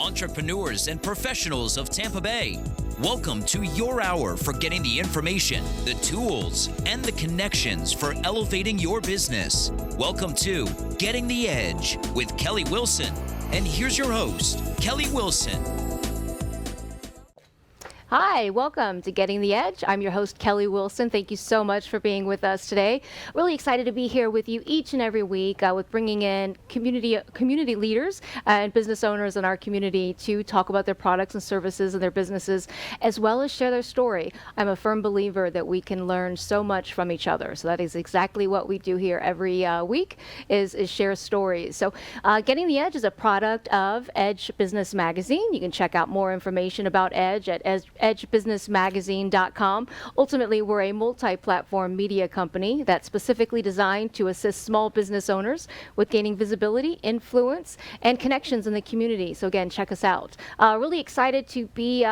entrepreneurs and professionals of Tampa Bay. Welcome to your hour for getting the information, the tools, and the connections for elevating your business. Welcome to Getting the Edge with Kelly Wilson. And here's your host, Kelly Wilson. Hi, welcome to Getting the Edge. I'm your host, Kelly Wilson. Thank you so much for being with us today. Really excited to be here with you each and every week with bringing in community leaders and business owners in our community to talk about their products and services and their businesses, as well as share their story. I'm a firm believer that we can learn so much from each other. So that is exactly what we do here every week is share stories. So Getting the Edge is a product of Edge Business Magazine. You can check out more information about Edge at edgebusinessmagazine.com. Ultimately, we're a multi-platform media company that's specifically designed to assist small business owners with gaining visibility, influence, and connections in the community. So again, check us out. Really excited to be,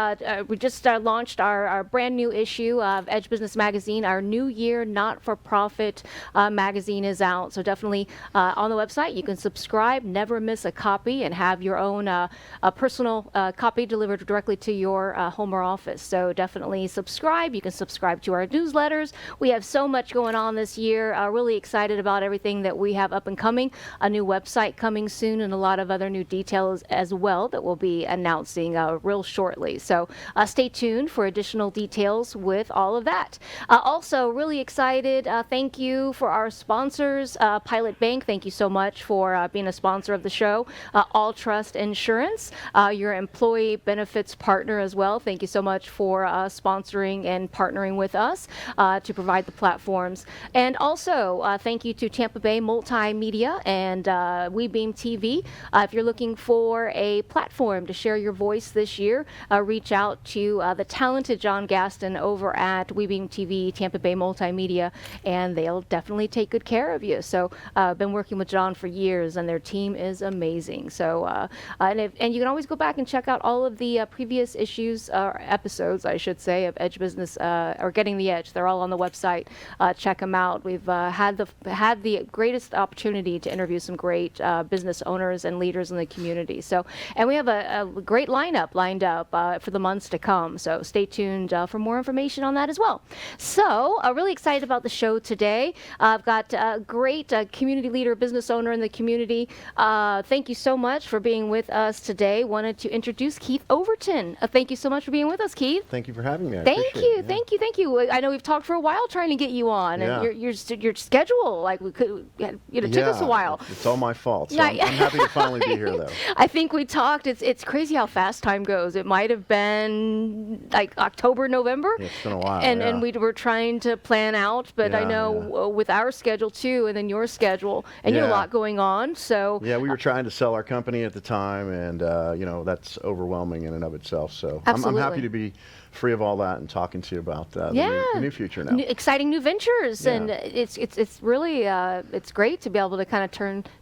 we just launched our brand new issue of Edge Business Magazine. Our New Year Not-for-Profit magazine is out. So definitely on the website, you can subscribe, never miss a copy, and have your own personal copy delivered directly to your home or office. So definitely subscribe. You can subscribe to our newsletters. We have so much going on this year. Really excited about everything that we have up and coming. A new website coming soon and a lot of other new details as well that we'll be announcing real shortly. So stay tuned for additional details with all of that. Also really excited. Thank you for our sponsors. Pilot Bank, thank you so much for being a sponsor of the show. All Trust Insurance, your employee benefits partner as well. Thank you so much for sponsoring and partnering with us to provide the platforms. And also, thank you to Tampa Bay Multimedia and WeBeam TV. If you're looking for a platform to share your voice this year, reach out to the talented John Gaston over at WeBeam TV, Tampa Bay Multimedia, and they'll definitely take good care of you. So I've been working with John for years, and their team is amazing. So and you can always go back and check out all of the previous issues or episodes, I should say, of Edge Business or Getting the Edge. They're all on the website. Check them out. We've had the greatest opportunity to interview some great business owners and leaders in the community. So, and we have a great lineup lined up for the months to come. So stay tuned for more information on that as well. So, really excited about the show today. I've got a great community leader, business owner in the community. Thank you so much for being with us today. Wanted to introduce Keith Overton. Thank you so much for being with us, Keith. Thank you for having me. Thank you. I know we've talked for a while trying to get you on, and your schedule, like we could, took us a while. It's all my fault. So I'm happy to finally be here, though. I think we talked. It's crazy how fast time goes. It might have been like October, November. It's been a while. And we were trying to plan out, but I know with our schedule too, and then your schedule, and you had a lot going on. So yeah, we were trying to sell our company at the time, and that's overwhelming in and of itself. So I'm happy to be free of all that and talking to you about the new future now. Exciting new ventures, and it's really it's great to be able to kind of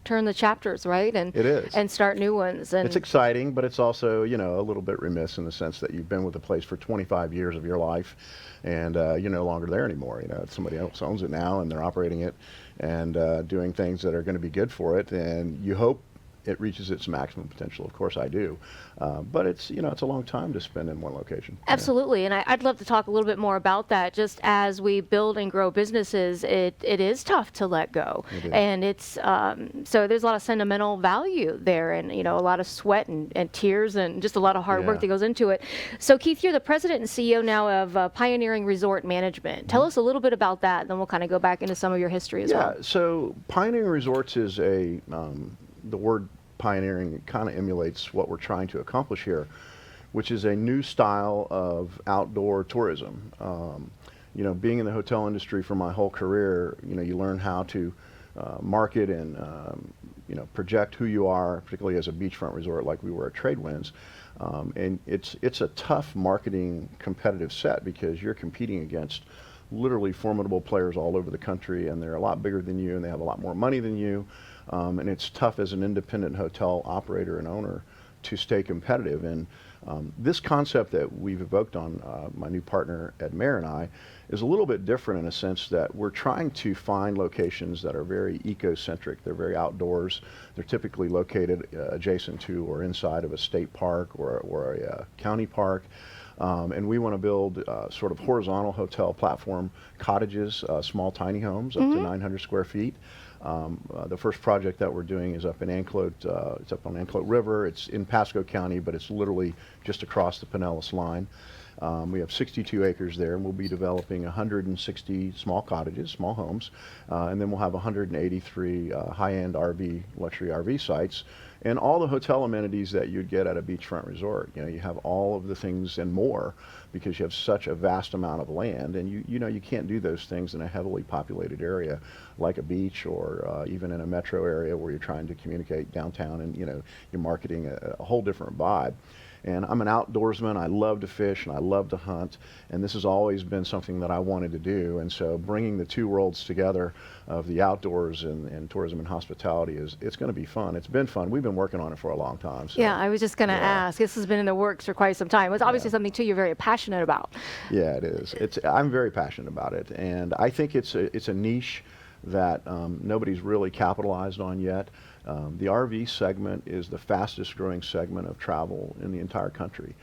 turn the chapters, right? And it is, and start new ones. And it's exciting, but it's also a little bit remiss in the sense that you've been with the place for 25 years of your life, and you're no longer there anymore. Somebody else owns it now, and they're operating it and doing things that are going to be good for it, and you hope it reaches its maximum potential. Of course I do. But it's a long time to spend in one location. Absolutely. And I'd love to talk a little bit more about that. Just as we build and grow businesses, it is tough to let go. And it's, so there's a lot of sentimental value there, and, a lot of sweat and tears and just a lot of hard work that goes into it. So Keith, you're the president and CEO now of Pioneering Resort Management. Tell us a little bit about that, and then we'll kind of go back into some of your history as well. Yeah, so Pioneering Resorts is the word pioneering kind of emulates what we're trying to accomplish here, which is a new style of outdoor tourism. Being in the hotel industry for my whole career, you learn how to market and project who you are, particularly as a beachfront resort like we were at Tradewinds. And it's a tough marketing competitive set because you're competing against literally formidable players all over the country, and they're a lot bigger than you, and they have a lot more money than you. And it's tough as an independent hotel operator and owner to stay competitive. And this concept that we've evoked on my new partner Ed Mayer and I is a little bit different in a sense that we're trying to find locations that are very eco-centric. They're very outdoors. They're typically located adjacent to or inside of a state park or a county park. And we want to build sort of horizontal hotel platform cottages, small tiny homes up to 900 square feet. The first project that we're doing is up in Anclote. It's up on Anclote River. It's in Pasco County, but it's literally just across the Pinellas line. We have 62 acres there, and we'll be developing 160 small cottages, small homes, and then we'll have 183 high-end RV, luxury RV sites, and all the hotel amenities that you'd get at a beachfront resort. You know, you have all of the things and more because you have such a vast amount of land, and you know you can't do those things in a heavily populated area like a beach or even in a metro area where you're trying to communicate downtown, and you know you're marketing a whole different vibe. And I'm an outdoorsman. I love to fish and I love to hunt, and this has always been something that I wanted to do. And so bringing the two worlds together of the outdoors and tourism and hospitality it's going to be fun. It's been fun. We've been working on it for a long time. So, yeah, I was just going to ask. This has been in the works for quite some time. It's obviously something too you're very passionate about. Yeah, it is. I'm very passionate about it, and I think it's a niche that nobody's really capitalized on yet. The RV segment is the fastest growing segment of travel in the entire country.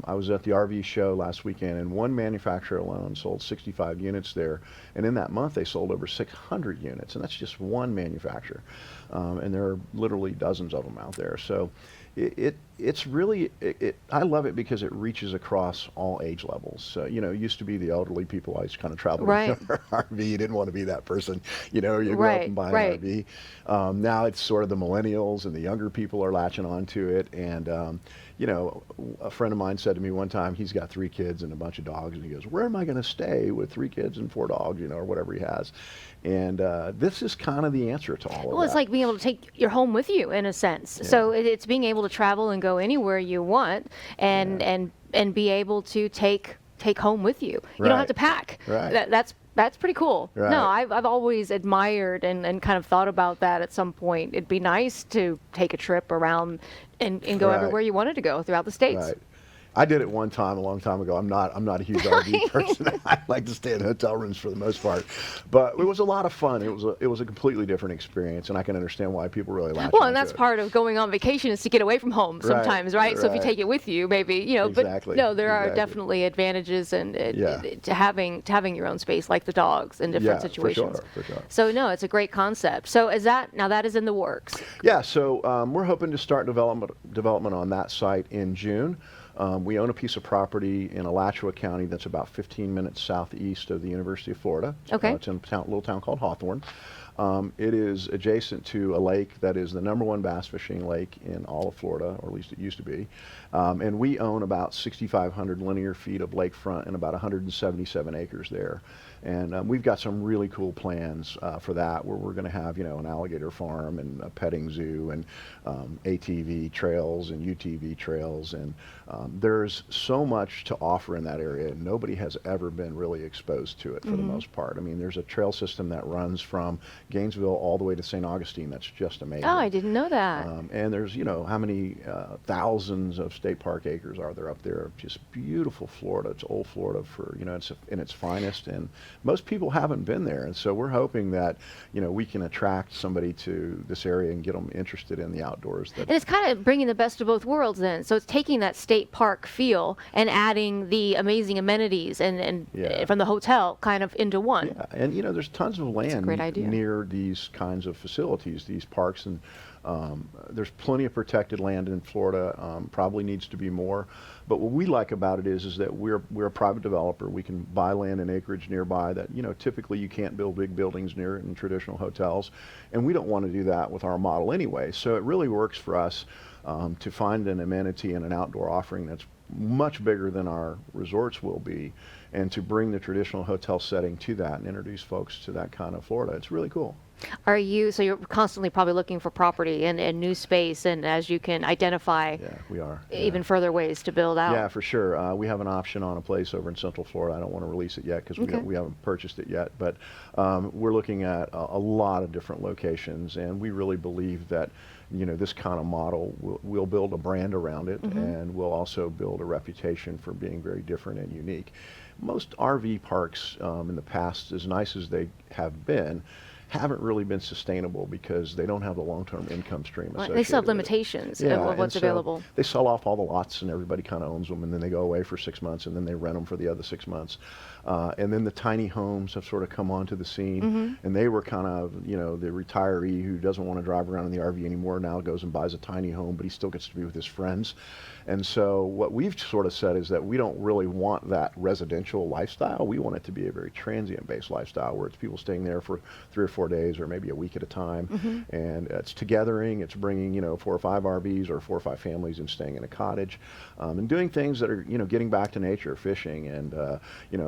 I was at the RV show last weekend, and one manufacturer alone sold 65 units there, and in that month they sold over 600 units, and that's just one manufacturer. And there are literally dozens of them out there. So it's really, I love it because it reaches across all age levels. So, you know, it used to be the elderly people. I used to kind of travel in an RV. You didn't want to be that person. You know, you go up and buy an RV. Now it's sort of the millennials and the younger people are latching onto it. And, you know, a friend of mine said to me one time, he's got 3 kids and a bunch of dogs, and he goes, where am I going to stay with 3 kids and 4 dogs, you know, or whatever he has. And this is kind of the answer to all of that. Well, it's like being able to take your home with you in a sense. Yeah. So it's being able to travel and go anywhere you want and be able to take home with you. You don't have to pack. That's pretty cool. No, I've always admired and kind of thought about that at some point. It'd be nice to take a trip around and go everywhere you wanted to go throughout the states. I did it one time a long time ago. I'm not a huge RV person. I like to stay in hotel rooms for the most part, but it was a lot of fun. It was a completely different experience, and I can understand why people really latch onto it. Well, and that's part of going on vacation is to get away from home sometimes, right? So if you take it with you, maybe you know. But no, there are definitely advantages and to having your own space, like the dogs in different situations. For sure. So no, it's a great concept. So that is in the works? Yeah. So we're hoping to start development on that site in June. We own a piece of property in Alachua County that's about 15 minutes southeast of the University of Florida. It's in a little town called Hawthorne. It is adjacent to a lake that is the #1 bass fishing lake in all of Florida, or at least it used to be. And we own about 6,500 linear feet of lakefront and about 177 acres there. And we've got some really cool plans for that, where we're going to have, you know, an alligator farm and a petting zoo and ATV trails and UTV trails. And there's so much to offer in that area. Nobody has ever been really exposed to it for the most part. I mean, there's a trail system that runs from Gainesville all the way to St. Augustine. That's just amazing. Oh, I didn't know that. And there's, you know, how many thousands of state park acres are there up there? Just beautiful Florida. It's old Florida for, you know, it's in its finest. And most people haven't been there, and so we're hoping that, you know, we can attract somebody to this area and get them interested in the outdoors. And it's kind of bringing the best of both worlds then. So it's taking that state park feel and adding the amazing amenities and from the hotel kind of into one. Yeah, and you know, there's tons of land near these kinds of facilities, these parks, and there's plenty of protected land in Florida. Probably needs to be more. But what we like about it is that we're a private developer. We can buy land and acreage nearby that, you know, typically you can't build big buildings near in traditional hotels, and we don't want to do that with our model anyway. So it really works for us to find an amenity and an outdoor offering that's much bigger than our resorts will be, and to bring the traditional hotel setting to that and introduce folks to that kind of Florida. It's really cool. So you're constantly probably looking for property and new space, and as you can identify we are even further ways to build out. Yeah, for sure. We have an option on a place over in Central Florida. I don't want to release it yet because we haven't purchased it yet, but we're looking at a lot of different locations, and we really believe that, this kind of model, we'll build a brand around it, and we'll also build a reputation for being very different and unique. Most RV parks in the past, as nice as they have been, haven't really been sustainable because they don't have the long-term income stream associated They still have with it. limitations Yeah, of what's and so available. they sell off all the lots and everybody kind of owns them, and then they go away for 6 months and then they rent them for the other 6 months. And then the tiny homes have sort of come onto the scene, and they were kind of, the retiree who doesn't want to drive around in the RV anymore now goes and buys a tiny home, but he still gets to be with his friends. And so what we've sort of said is that we don't really want that residential lifestyle. We want it to be a very transient-based lifestyle where it's people staying there for 3 or 4 days or maybe a week at a time. And it's togethering, it's bringing, 4 or 5 RVs or 4 or 5 families and staying in a cottage, and doing things that are, getting back to nature, fishing and,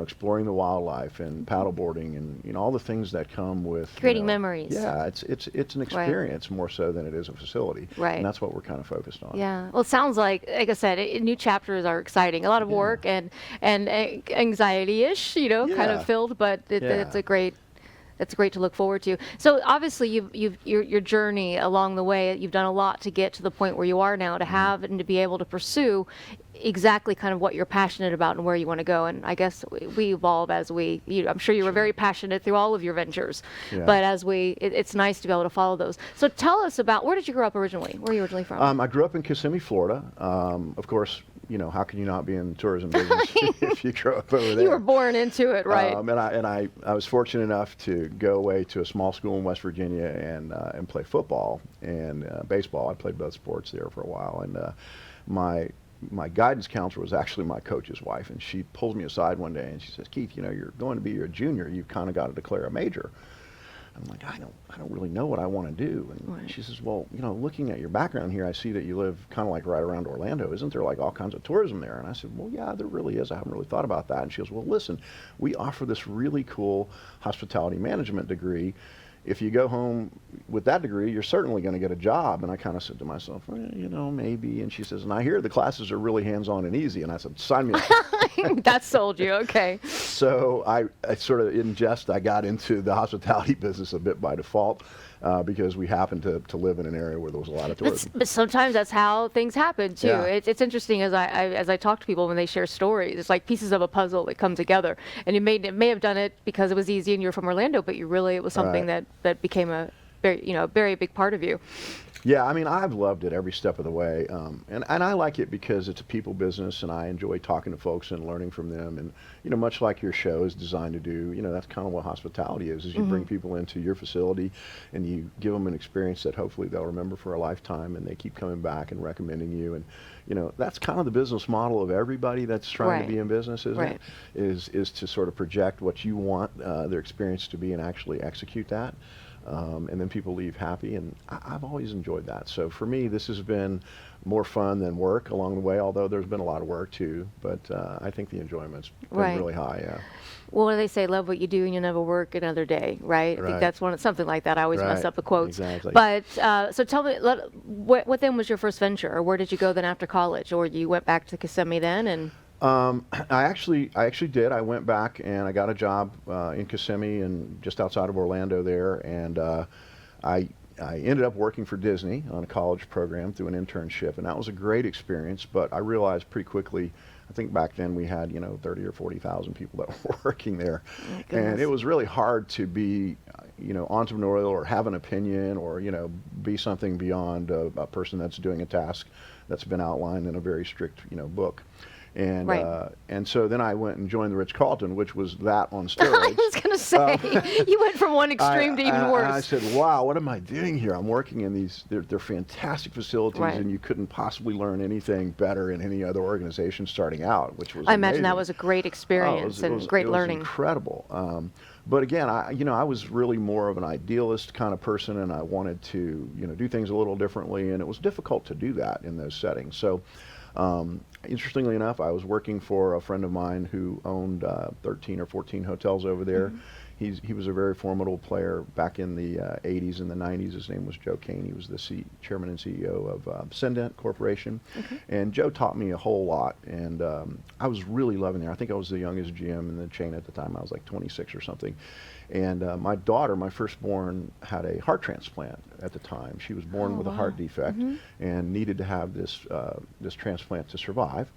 exploring the wildlife and paddleboarding and, all the things that come with Creating memories. Yeah, it's an experience more so than it is a facility. Right. And that's what we're kind of focused on. Yeah. Well, it sounds like I said, new chapters are exciting. A lot of work and anxiety-ish, kind of filled, but it's a great. That's great to look forward to. So obviously, your journey along the way, you've done a lot to get to the point where you are now, to have and to be able to pursue exactly kind of what you're passionate about and where you want to go. And I guess we evolve as I'm sure you were very passionate through all of your ventures, but as it's nice to be able to follow those. So tell us about, where did you grow up originally? Where are you originally from? I grew up in Kissimmee, Florida. Of course, how can you not be in the tourism business if you grow up over there? You were born into it, right? And I was fortunate enough to go away to a small school in West Virginia and play football and baseball. I played both sports there for a while, and my guidance counselor was actually my coach's wife, and she pulls me aside one day and she says, "Keith, you're going to be a junior. You've kind of got to declare a major." I'm like, I don't really know what I want to do. And she says, "Well, looking at your background here, I see that you live kind of like right around Orlando. Isn't there like all kinds of tourism there?" And I said, "Well, yeah, there really is. I haven't really thought about that." And she goes, "Well, listen, we offer this really cool hospitality management degree. If you go home with that degree, you're certainly going to get a job." And I kind of said to myself, well, maybe. And she says, "And I hear the classes are really hands-on and easy." And I said, "Sign me up." That sold you, okay. So I sort of, in jest, I got into the hospitality business a bit by default because we happened to live in an area where there was a lot of tourism. But sometimes that's how things happen too. Yeah. It's interesting as I talk to people when they share stories. It's like pieces of a puzzle that come together. And you may have done it because it was easy and you're from Orlando, but it was something that became a very big part of you. Yeah, I mean, I've loved it every step of the way, and I like it because it's a people business, and I enjoy talking to folks and learning from them. And much like your show is designed to do, that's kind of what hospitality is you bring people into your facility, and you give them an experience that hopefully they'll remember for a lifetime, and they keep coming back and recommending you. And that's kind of the business model of everybody that's trying to be in business, isn't it? Is to sort of project what you want their experience to be and actually execute that. And then people leave happy, and I've always enjoyed that. So for me, this has been more fun than work along the way, although there's been a lot of work too, but I think the enjoyment's been really high, yeah. Well, when they say love what you do and you never work another day, right? I think that's something like that. I always mess up the quotes. Exactly. But so tell me, what then was your first venture, or where did you go then after college, or you went back to Kissimmee then? And I actually did. I went back and I got a job in Kissimmee and just outside of Orlando there, and I ended up working for Disney on a college program through an internship, and that was a great experience. But I realized pretty quickly, I think back then we had 30 or 40,000 people that were working there, and it was really hard to be entrepreneurial or have an opinion or be something beyond a person that's doing a task that's been outlined in a very strict book. And and so then I went and joined the Ritz-Carlton, which was that on steroids. I was going to say, you went from one extreme to even worse. And I said, wow, what am I doing here? I'm working in these, they're fantastic facilities, and you couldn't possibly learn anything better in any other organization starting out, which was I imagine that was a great experience great learning. It was incredible. But again, I was really more of an idealist kind of person, and I wanted to, do things a little differently, and it was difficult to do that in those settings. So interestingly enough, I was working for a friend of mine who owned 13 or 14 hotels over there. He was a very formidable player back in the 80s and the 90s. His name was Joe Kane. He was the chairman and CEO of Cendent Corporation. Okay. And Joe taught me a whole lot, and I was really loving there. I think I was the youngest GM in the chain at the time. I was like 26 or something. And my daughter, my firstborn, had a heart transplant at the time. She was born with a heart defect and needed to have this transplant to survive.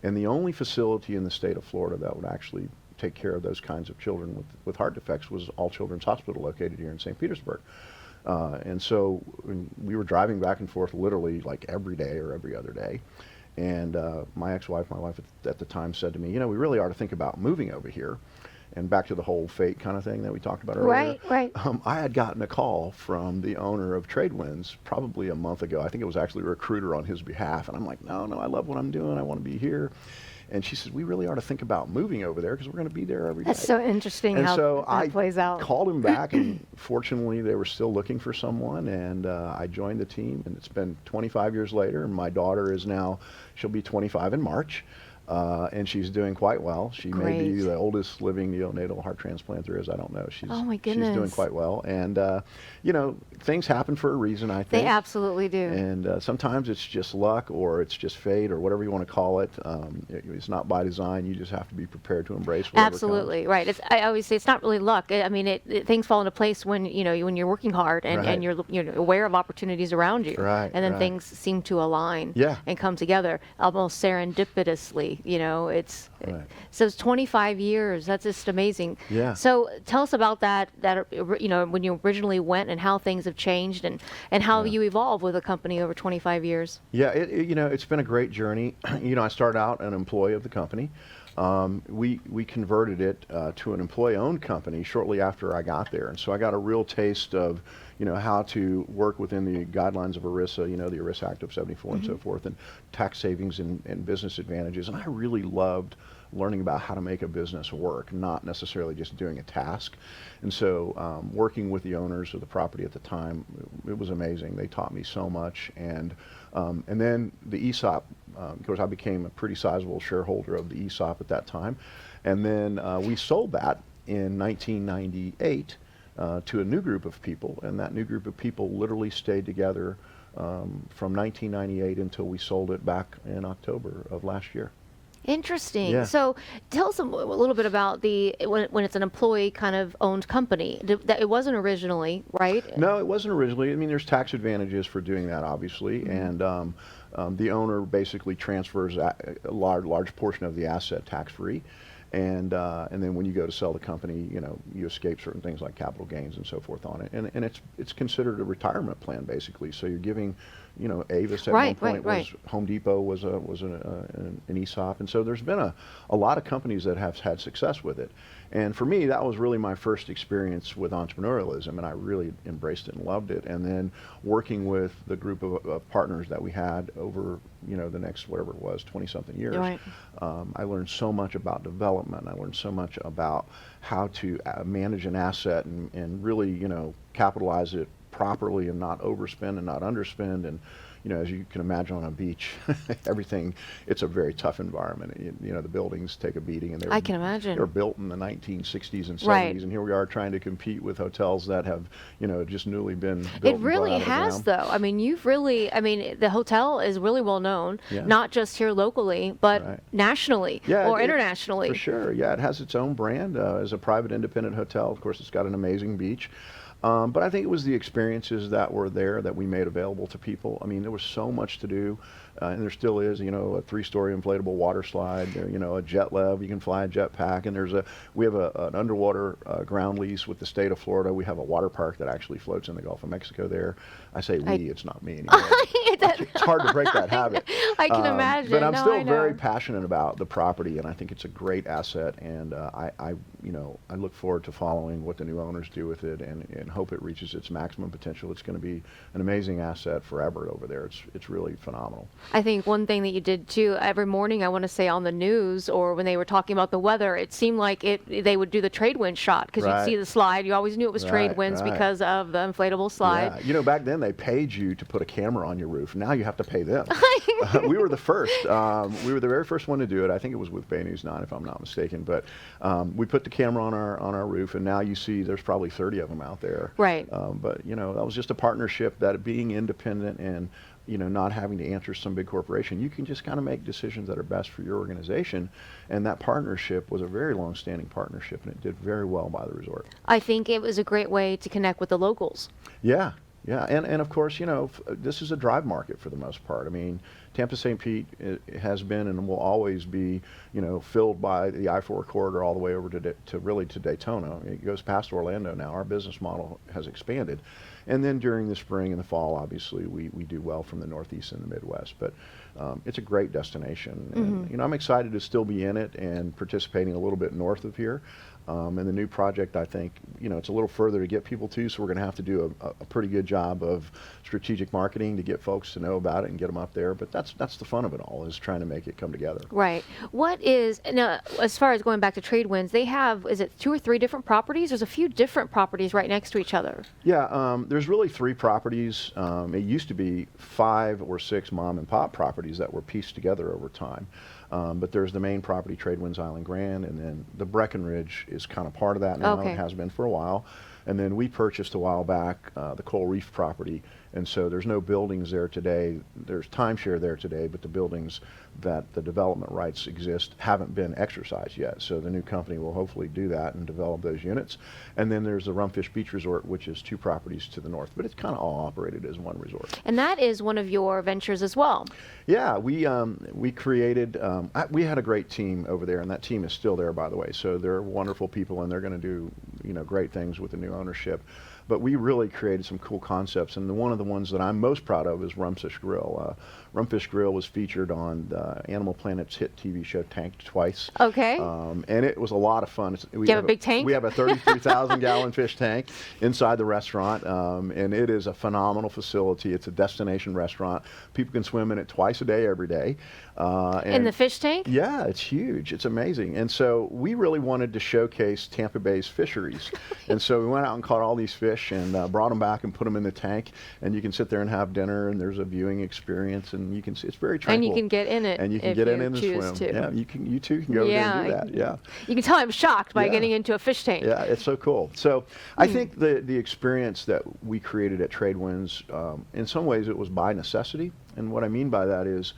And the only facility in the state of Florida that would actually take care of those kinds of children with heart defects was All Children's Hospital, located here in St. Petersburg. And so we were driving back and forth literally like every day or every other day. And my wife at the time said to me, we really ought to think about moving over here. And back to the whole fate kind of thing that we talked about earlier. Right. I had gotten a call from the owner of Tradewinds probably a month ago. I think it was actually a recruiter on his behalf. And I'm like, no, I love what I'm doing. I want to be here. And she said, we really ought to think about moving over there because we're going to be there every day. That's so interesting and how so that plays out. I called him back, and fortunately they were still looking for someone, and I joined the team, and it's been 25 years later, and my daughter she'll be 25 in March. And she's doing quite well. She may be the oldest living neonatal heart transplant there is. I don't know. Oh my goodness. She's doing quite well. And, things happen for a reason, I think. They absolutely do. And sometimes it's just luck, or it's just fate, or whatever you want to call it. It's not by design. You just have to be prepared to embrace whatever Absolutely. comes. Right. I always say it's not really luck. I mean, things fall into place when you're working hard and you're aware of opportunities around you. Right. And then things seem to align and come together almost serendipitously. So it's 25 years. That's just amazing. Yeah. So tell us about that when you originally went and how things have changed and how you evolved with the company over 25 years. Yeah, it's been a great journey. I started out an employee of the company. We converted it to an employee-owned company shortly after I got there, and so I got a real taste of how to work within the guidelines of ERISA, the ERISA Act of 74 and so forth, and tax savings and business advantages. And I really loved learning about how to make a business work, not necessarily just doing a task. And so working with the owners of the property at the time, it was amazing. They taught me so much. And then the ESOP, of course, I became a pretty sizable shareholder of the ESOP at that time. And then we sold that in 1998 to a new group of people, and that new group of people literally stayed together from 1998 until we sold it back in October of last year. Interesting. Yeah. So tell us a little bit about when it's an employee kind of owned company. It wasn't originally, right? No, it wasn't originally. I mean, there's tax advantages for doing that, obviously, and the owner basically transfers a large portion of the asset tax-free. And then when you go to sell the company, you escape certain things like capital gains and so forth on it. And it's considered a retirement plan, basically. So you're giving, Avis at one point was Home Depot was an ESOP. And so there's been a lot of companies that have had success with it. And for me, that was really my first experience with entrepreneurialism, and I really embraced it and loved it. And then working with the group of partners that we had over, the next, whatever it was, 20-something years, I learned so much about development. I learned so much about how to manage an asset and really, capitalize it properly and not overspend and not underspend. And as you can imagine on a beach, it's a very tough environment. The buildings take a beating, and I can imagine. They were built in the 1960s and 70s, and here we are trying to compete with hotels that have, just newly been built. It really has, though. I mean, the hotel is really well known, not just here locally, but nationally or internationally. For sure, yeah. It has its own brand as a private independent hotel. Of course, it's got an amazing beach. But I think it was the experiences that were there that we made available to people. I mean, there was so much to do, and there still is, a 3-story inflatable water slide, a jet lev, you can fly a jet pack, and we have an underwater ground lease with the state of Florida. We have a water park that actually floats in the Gulf of Mexico there. I say it's not me anymore. It's hard to break that habit. I can imagine. But I'm still very passionate about the property, and I think it's a great asset, and I look forward to following what the new owners do with it and hope it reaches its maximum potential. It's going to be an amazing asset forever over there. It's really phenomenal. I think one thing that you did too, every morning, I want to say on the news or when they were talking about the weather, it seemed like they would do the Tradewinds shot because you'd see the slide. You always knew it was Tradewinds because of the inflatable slide. Yeah. Back then they paid you to put a camera on your roof. roof. Now you have to pay them. We were the first. We were the very first one to do it. I think it was with Bay News 9, if I'm not mistaken. But we put the camera on our roof, and now you see there's probably 30 of them out there. Right. But that was just a partnership, that being independent and not having to answer some big corporation, you can just kind of make decisions that are best for your organization. And that partnership was a very long-standing partnership, and it did very well by the resort. I think it was a great way to connect with the locals. Yeah. Yeah, and of course, this is a drive market for the most part. I mean, Tampa St. Pete has been and will always be, filled by the I-4 corridor all the way over to Daytona. It goes past Orlando now. Our business model has expanded. And then during the spring and the fall, obviously, we do well from the Northeast and the Midwest. But it's a great destination. And, I'm excited to still be in it and participating a little bit north of here. And the new project, I think, it's a little further to get people to, so we're going to have to do a pretty good job of strategic marketing to get folks to know about it and get them up there. But that's the fun of it all, is trying to make it come together. Right. What is, now, as far as going back to Tradewinds, they have, is it 2 or 3 different properties? There's a few different properties right next to each other. Yeah, there's really 3 properties. It used to be 5 or 6 mom and pop properties that were pieced together over time. But there's the main property, Tradewinds Island Grand, and then the Breckenridge is kind of part of that now. Okay. It has been for a while. And then we purchased a while back the Coral Reef property, and so there's no buildings there today. There's timeshare there today, but the buildings that the development rights exist haven't been exercised yet. So the new company will hopefully do that and develop those units. And then there's the RumFish Beach Resort, which is 2 properties to the north, but it's kind of all operated as one resort. And that is one of your ventures as well. Yeah, we created, we had a great team over there, and that team is still there, by the way. So they're wonderful people, and they're going to do great things with the new ownership. But we really created some cool concepts, and one of the ones that I'm most proud of is RumFish Grill. RumFish Grill was featured on the Animal Planet's hit TV show Tanked twice. Okay. And it was a lot of fun. Do you have a big tank? We have a 33,000-gallon fish tank inside the restaurant, and it is a phenomenal facility. It's a destination restaurant. People can swim in it twice a day, every day. In the fish tank? Yeah, it's huge. It's amazing. And so we really wanted to showcase Tampa Bay's fisheries. And so we went out and caught all these fish and brought them back and put them in the tank. And you can sit there and have dinner, and there's a viewing experience, and you can see it's very tranquil. And you can get in it. And you can get in and swim. To. Yeah, you too can go there and do that. Yeah. You can tell I'm shocked by getting into a fish tank. Yeah, it's so cool. So I think the experience that we created at Tradewinds, in some ways it was by necessity. And what I mean by that is,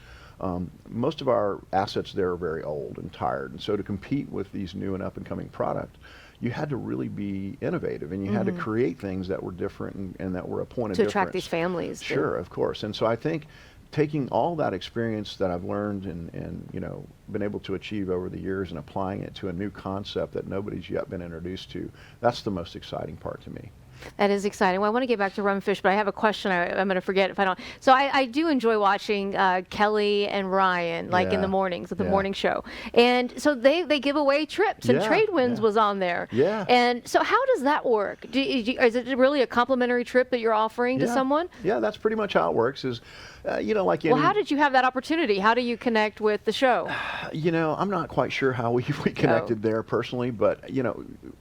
most of our assets there are very old and tired, and so to compete with these new and up-and-coming product, you had to really be innovative, and you had to create things that were different and that were a point of difference. To attract these families. Sure, of course. And so I think taking all that experience that I've learned and been able to achieve over the years and applying it to a new concept that nobody's yet been introduced to, that's the most exciting part to me. That is exciting. Well, I want to get back to RumFish, but I have a question I'm going to forget if I don't. So I do enjoy watching Kelly and Ryan, like in the mornings at the morning show. And so they give away trips, and Tradewinds was on there. Yeah. And so how does that work? Is it really a complimentary trip that you're offering to someone? Yeah, that's pretty much how it works. Is like well, how did you have that opportunity? How do you connect with the show? I'm not quite sure how we connected there personally, but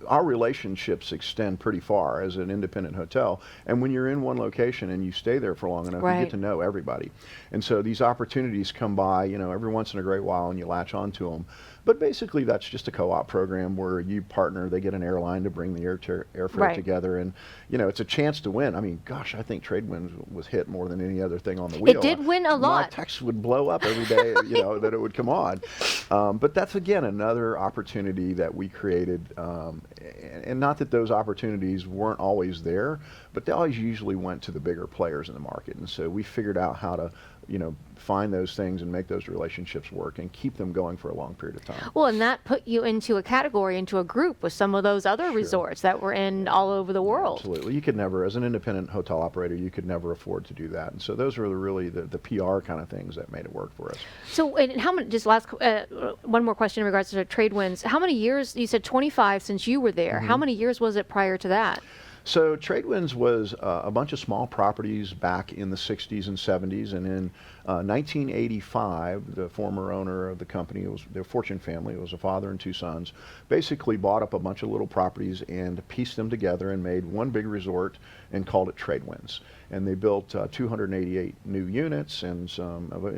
our relationships extend pretty far as an independent hotel. And when you're in one location and you stay there for long enough, you get to know everybody. And so these opportunities come by, every once in a great while, and you latch onto them. But basically, that's just a co-op program where you partner. They get an airline to bring the airfare together, and it's a chance to win. I mean, gosh, I think Tradewinds was hit more than any other thing on the wheel. It did win a lot. My text would blow up every day, that it would come on. But that's again another opportunity that we created, and not that those opportunities weren't always there, but they always usually went to the bigger players in the market. And so we figured out how to find those things and make those relationships work and keep them going for a long period of time. Well, and that put you into a category, into a group with some of those other resorts that were in all over the world. Absolutely. You could never, as an independent hotel operator, you could never afford to do that. And so those were really the PR kind of things that made it work for us. So and how many, just last, one more question in regards to Tradewinds. How many years, you said 25 since you were there. How many years was it prior to that? So Tradewinds was a bunch of small properties back in the 60s and 70s, and in 1985, the former owner of the company, it was their Fortune family, it was a father and two sons, basically bought up a bunch of little properties and pieced them together and made one big resort and called it Tradewinds. And they built 288 new units, and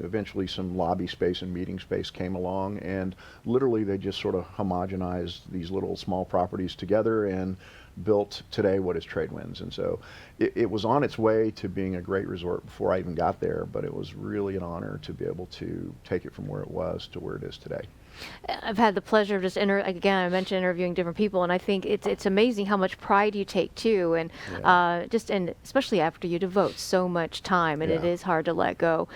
eventually some lobby space and meeting space came along, and literally they just sort of homogenized these little small properties together and built today what is Tradewinds. And so it was on its way to being a great resort before I even got there, but it was really an honor to be able to take it from where it was to where it is today. I've had the pleasure of just again, I mentioned interviewing different people, and I think it's amazing how much pride you take too, and and especially after you devote so much time, and it is hard to let go.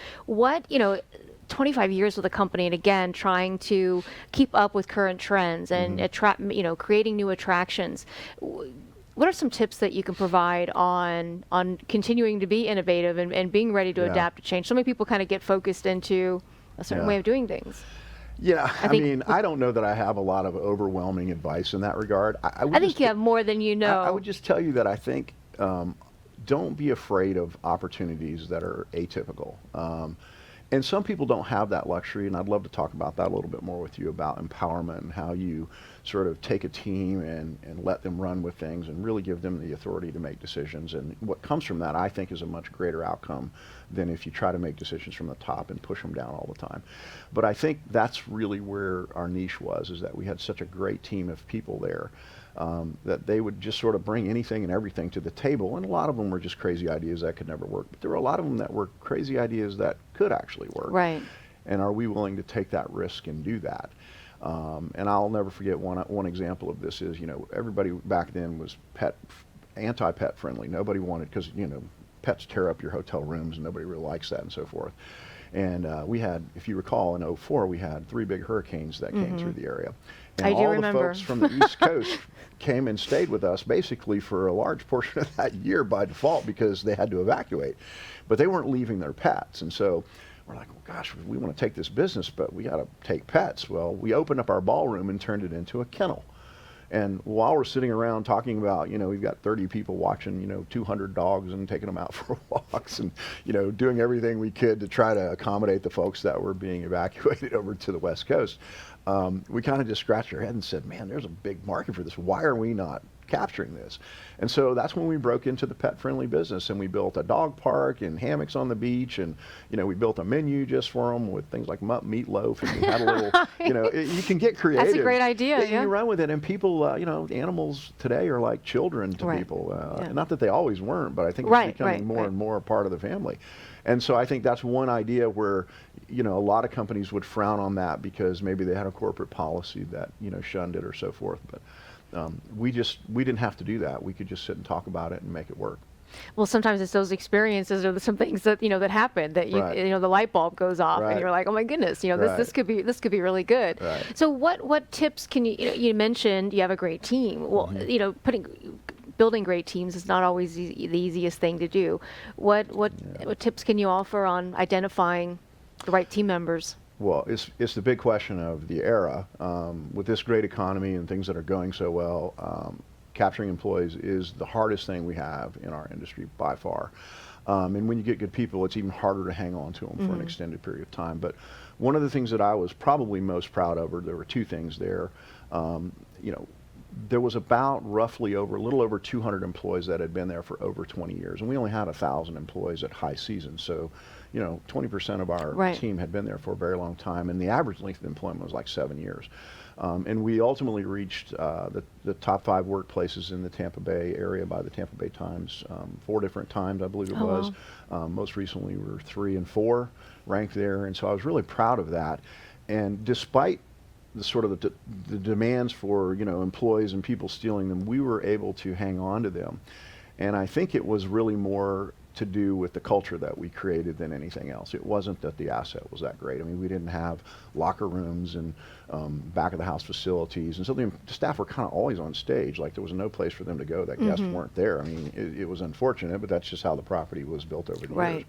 25 years with a company, and again, trying to keep up with current trends and creating new attractions. What are some tips that you can provide on continuing to be innovative and being ready to adapt to change? So many people kind of get focused into a certain way of doing things. Yeah, I mean, I don't know that I have a lot of overwhelming advice in that regard. I think you have more than you know. I would just tell you that I think don't be afraid of opportunities that are atypical. And some people don't have that luxury, and I'd love to talk about that a little bit more with you about empowerment and how you sort of take a team and let them run with things and really give them the authority to make decisions. And what comes from that, I think, is a much greater outcome than if you try to make decisions from the top and push them down all the time. But I think that's really where our niche was, is that we had such a great team of people there. That they would just sort of bring anything and everything to the table, and a lot of them were just crazy ideas that could never work, but there were a lot of them that were crazy ideas that could actually work. Right. And are we willing to take that risk and do that? And I'll never forget one example of this is, everybody back then was anti-pet friendly. Nobody wanted, because, pets tear up your hotel rooms and nobody really likes that and so forth. And we had, if you recall, in 2004, we had 3 big hurricanes that came through the area. And I do all remember. the folks from the East Coast came and stayed with us basically for a large portion of that year by default because they had to evacuate. But they weren't leaving their pets. And so we're like, well, gosh, we want to take this business, but we got to take pets. Well, we opened up our ballroom and turned it into a kennel. And while we're sitting around talking about, we've got 30 people watching, 200 dogs and taking them out for walks and, doing everything we could to try to accommodate the folks that were being evacuated over to the West Coast, we kind of just scratched our head and said, man, there's a big market for this. Why are we not capturing this? And so that's when we broke into the pet-friendly business, and we built a dog park and hammocks on the beach, and we built a menu just for them with things like meatloaf, and we had a little, you can get creative. That's a great idea. You run with it, and people, animals today are like children to people. Not that they always weren't, but I think it's becoming more and more a part of the family. And so I think that's one idea where, a lot of companies would frown on that because maybe they had a corporate policy that, shunned it or so forth. But we didn't have to do that. We could just sit and talk about it and make it work. Well, sometimes it's those experiences or some things that that happen that the light bulb goes off and you're like, oh my goodness, this could be really good. Right. So what tips can you mentioned you have a great team. Well, building great teams is not always the easiest thing to do. What tips can you offer on identifying the right team members? Well, it's the big question of the era. With this great economy and things that are going so well, capturing employees is the hardest thing we have in our industry by far. And when you get good people, it's even harder to hang on to them for an extended period of time. But one of the things that I was probably most proud of, there were 2 things there. There was about roughly a little over 200 employees that had been there for over 20 years. And we only had 1,000 employees at high season. So, 20% of our team had been there for a very long time. And the average length of employment was like 7 years. And we ultimately reached the top 5 workplaces in the Tampa Bay area by the Tampa Bay Times 4 different times, I believe it was. Wow. Most recently, we were 3 and 4 ranked there. And so I was really proud of that. And despite the sort of the demands for employees and people stealing them, we were able to hang on to them. And I think it was really more to do with the culture that we created than anything else. It wasn't that the asset was that great. I mean, we didn't have locker rooms and back of the house facilities, and so the staff were kind of always on stage. Like there was no place for them to go that guests weren't there. I mean, it was unfortunate, but that's just how the property was built over the years.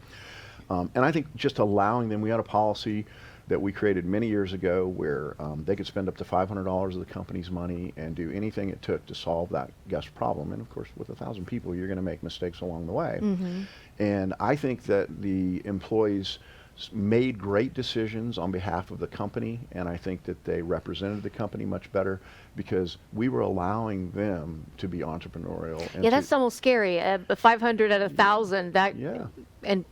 And I think just allowing them, we had a policy that we created many years ago where they could spend up to $500 of the company's money and do anything it took to solve that guest problem. And of course, with 1,000 people, you're going to make mistakes along the way. And I think that the employees made great decisions on behalf of the company, and I think that they represented the company much better because we were allowing them to be entrepreneurial. And Yeah, that's almost scary. 500 at 1,000. That Yeah. and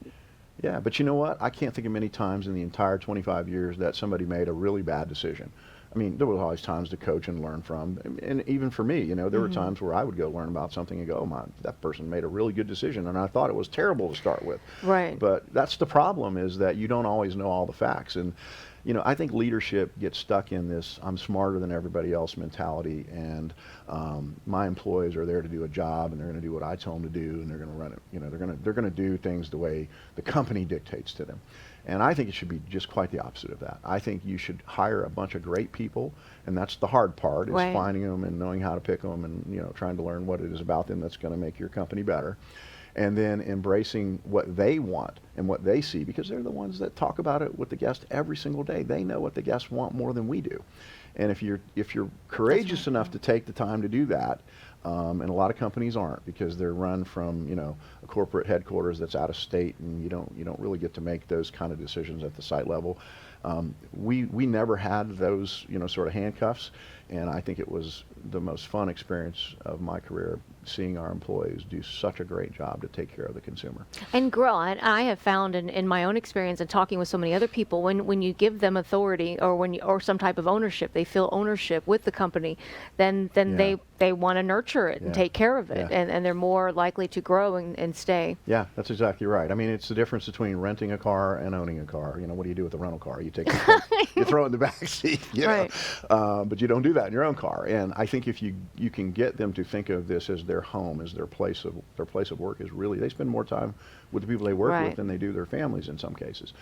Yeah, but you know what? I can't think of many times in the entire 25 years that somebody made a really bad decision. I mean, there was always times to coach and learn from, and even for me, you know, there were times where I would go learn about something and go, oh my, that person made a really good decision, and I thought it was terrible to start with. Right. But that's the problem, is that you don't always know all the facts. And you know, I think leadership gets stuck in this I'm smarter than everybody else mentality, and my employees are there to do a job, and they're going to do what I tell them to do, and they're going to run it. You know, they're going to do things the way the company dictates to them. And I think it should be just quite the opposite of that. I think you should hire a bunch of great people, and that's the hard part, is Right. finding them and knowing how to pick them, and you know, trying to learn what it is about them that's going to make your company better. And then embracing what they want and what they see, because they're the ones that talk about it with the guest every single day. They know what the guests want more than we do. And if you're courageous enough to take the time to do that, and a lot of companies aren't, because they're run from, you know, a corporate headquarters that's out of state, and you don't really get to make those kind of decisions at the site level. We never had those, you know, sort of handcuffs, and I think it was the most fun experience of my career, seeing our employees do such a great job to take care of the consumer. And grow. And I have found in my own experience and talking with so many other people, when you give them authority, or or some type of ownership, they feel ownership with the company, then Yeah. they want to nurture it and Yeah. take care of it, Yeah. and they're more likely to grow and stay. Yeah, that's exactly right. I mean, it's the difference between renting a car and owning a car. You know, what do you do with a rental car? You take it, you throw it in the back seat, you know? Right. But you don't do that in your own car. And I think if you can get them to think of this as their home, as their place of work, is really, they spend more time with the people they work Right. with than they do their families in some cases.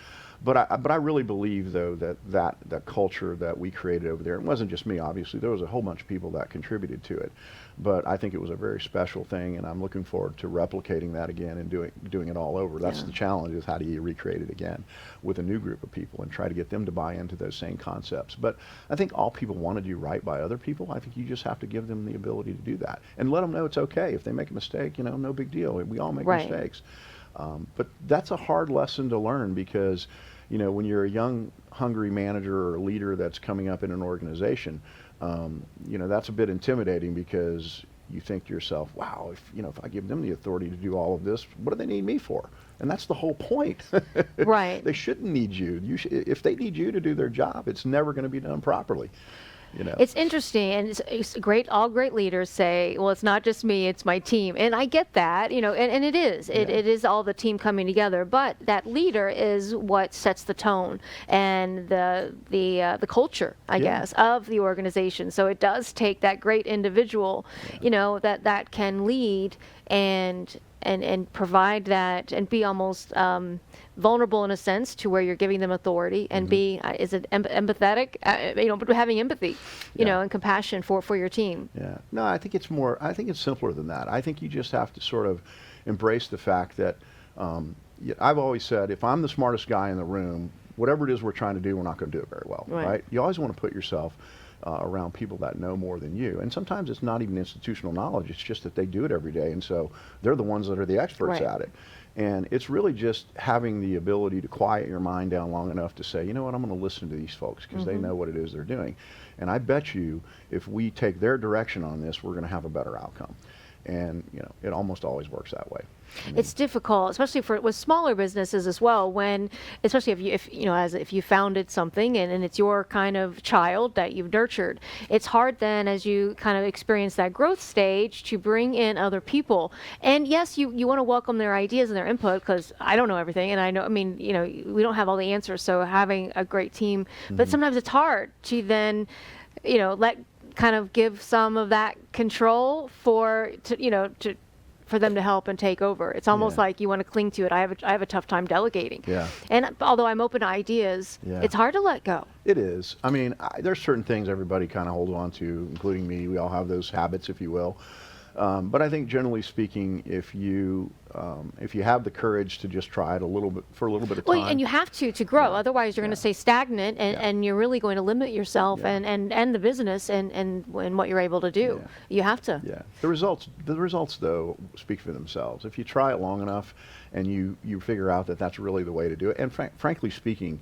But I really believe, though, that culture that we created over there, it wasn't just me, obviously, there was a whole bunch of people that contributed to it. But I think it was a very special thing, and I'm looking forward to replicating that again and doing it all over. That's the challenge, is how do you recreate it again with a new group of people and try to get them to buy into those same concepts. But I think all people want to do right by other people. I think you just have to give them the ability to do that and let them know it's okay. If they make a mistake, you know, no big deal. We all make Right. mistakes. But that's a hard lesson to learn, because, you know, when you're a young, hungry manager or leader that's coming up in an organization, you know, that's a bit intimidating, because you think to yourself, wow, if I give them the authority to do all of this, what do they need me for? And that's the whole point. Right. They shouldn't need you. If they need you to do their job, it's never going to be done properly. You know. It's interesting, and it's great. All great leaders say, well, it's not just me, it's my team. And I get that, you know, and it is. It is all the team coming together. But that leader is what sets the tone and the culture, I guess, of the organization. So it does take that great individual, you know, that can lead and provide that, and be almost vulnerable in a sense, to where you're giving them authority, and be empathetic, you know, but having empathy, you know, and compassion for your team. Yeah. No, I think it's simpler than that. I think you just have to sort of embrace the fact that I've always said, if I'm the smartest guy in the room, whatever it is we're trying to do, we're not going to do it very well, right? You always want to put yourself around people that know more than you. And sometimes it's not even institutional knowledge, it's just that they do it every day, and so they're the ones that are the experts at it. And it's really just having the ability to quiet your mind down long enough to say, you know what, I'm going to listen to these folks, because they know what it is they're doing. And I bet you, if we take their direction on this, we're going to have a better outcome. And, you know, it almost always works that way. It's difficult, especially with smaller businesses as well, especially if you founded something and it's your kind of child that you've nurtured. It's hard then, as you kind of experience that growth stage, to bring in other people. And yes, you want to welcome their ideas and their input, because I don't know everything, and we don't have all the answers, so having a great team, but sometimes it's hard to then, kind of give some of that control for them to help and take over. It's almost like you want to cling to it. I have a tough time delegating. Yeah. And although I'm open to ideas, it's hard to let go. It is. I mean, there's certain things everybody kind of holds on to, including me. We all have those habits, if you will. But I think generally speaking, if you have the courage to just try it for a little bit of time. Well, and you have to grow. Yeah. Otherwise, you're going to stay stagnant, and you're really going to limit yourself Yeah. and the business and what you're able to do. Yeah. You have to. Yeah. The results though speak for themselves. If you try it long enough and you figure out that that's really the way to do it, and frankly speaking,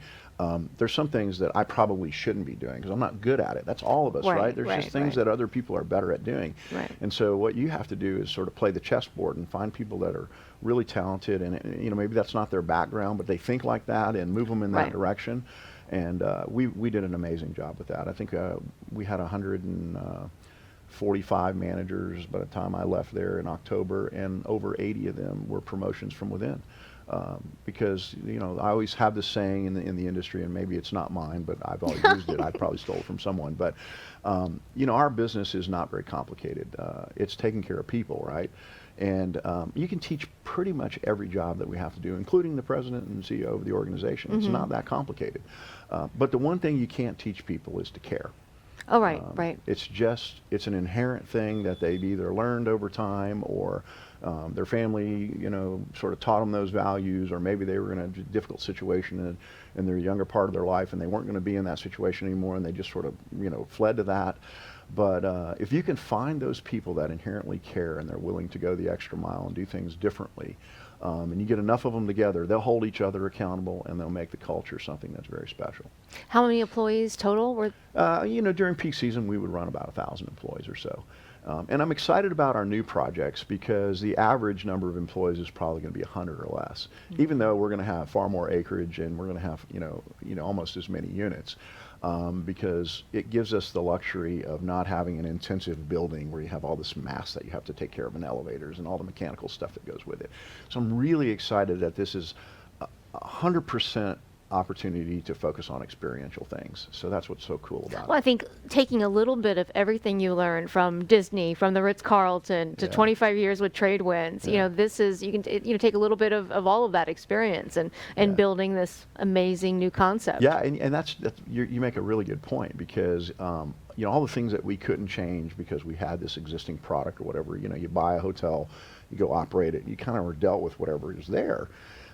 there's some things that I probably shouldn't be doing because I'm not good at it. That's all of us, right? There's just things that other people are better at doing. Right. And so what you have to do is sort of play the chessboard and find people that are really talented, and maybe that's not their background, but they think like that, and move them in that direction. And we did an amazing job with that. I think we had 145 managers by the time I left there in October, and over 80 of them were promotions from within. Because I always have this saying in the industry, and maybe it's not mine, but I've always used it. I probably stole it from someone. But our business is not very complicated. It's taking care of people, right? And you can teach pretty much every job that we have to do, including the president and CEO of the organization. It's not that complicated. But the one thing you can't teach people is to care. Oh, right. It's an inherent thing that they've either learned over time, or their family, sort of taught them those values, or maybe they were in a difficult situation in their younger part of their life, and they weren't going to be in that situation anymore, and they just sort of, fled to that. But if you can find those people that inherently care and they're willing to go the extra mile and do things differently, and you get enough of them together, they'll hold each other accountable, and they'll make the culture something that's very special. How many employees total were? During peak season, we would run about 1,000 employees or so. And I'm excited about our new projects because the average number of employees is probably going to be 100 or less, even though we're going to have far more acreage and we're going to have, almost as many units. Because it gives us the luxury of not having an intensive building where you have all this mass that you have to take care of in elevators and all the mechanical stuff that goes with it. So I'm really excited that this is 100% opportunity to focus on experiential things. So that's what's so cool about it. Well, I think taking a little bit of everything you learned from Disney, from the Ritz-Carlton to 25 years with Tradewinds, this is, you can take a little bit of all of that experience and building this amazing new concept. Yeah, and that's you make a really good point, because all the things that we couldn't change because we had this existing product or whatever, you buy a hotel, you go operate it, you kind of were dealt with whatever is there.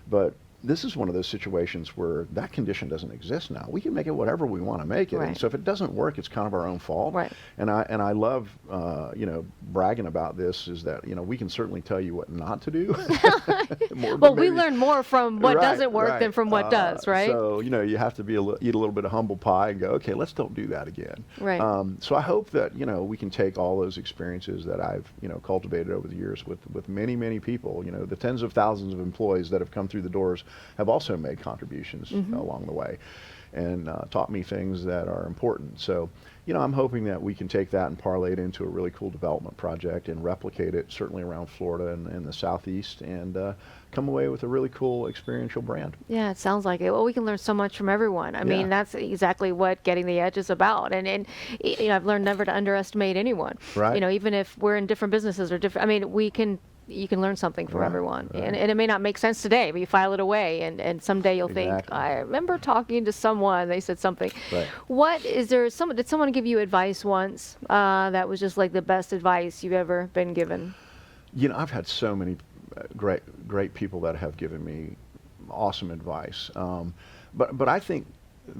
But this is one of those situations where that condition doesn't exist now. We can make it whatever we want to make it. Right. And so if it doesn't work, it's kind of our own fault. Right. And I love, bragging about this, is that, we can certainly tell you what not to do. Well, we learn more from what doesn't work than from what does, right? So, you have to eat a little bit of humble pie and go, okay, let's don't do that again. Right. So I hope that, we can take all those experiences that I've, cultivated over the years with many, many people, the tens of thousands of employees that have come through the doors have also made contributions along the way, and taught me things that are important. So, I'm hoping that we can take that and parlay it into a really cool development project and replicate it certainly around Florida and the Southeast, and come away with a really cool experiential brand. Yeah, it sounds like it. Well, we can learn so much from everyone. I mean, that's exactly what Getting the Edge is about. And I've learned never to underestimate anyone. Right. Even if we're in different businesses or different, you can learn something from everyone. Right. And it may not make sense today, but you file it away, and someday you'll think, I remember talking to someone, they said something. Right. Did someone give you advice once that was just like the best advice you've ever been given? I've had so many great people that have given me awesome advice. But I think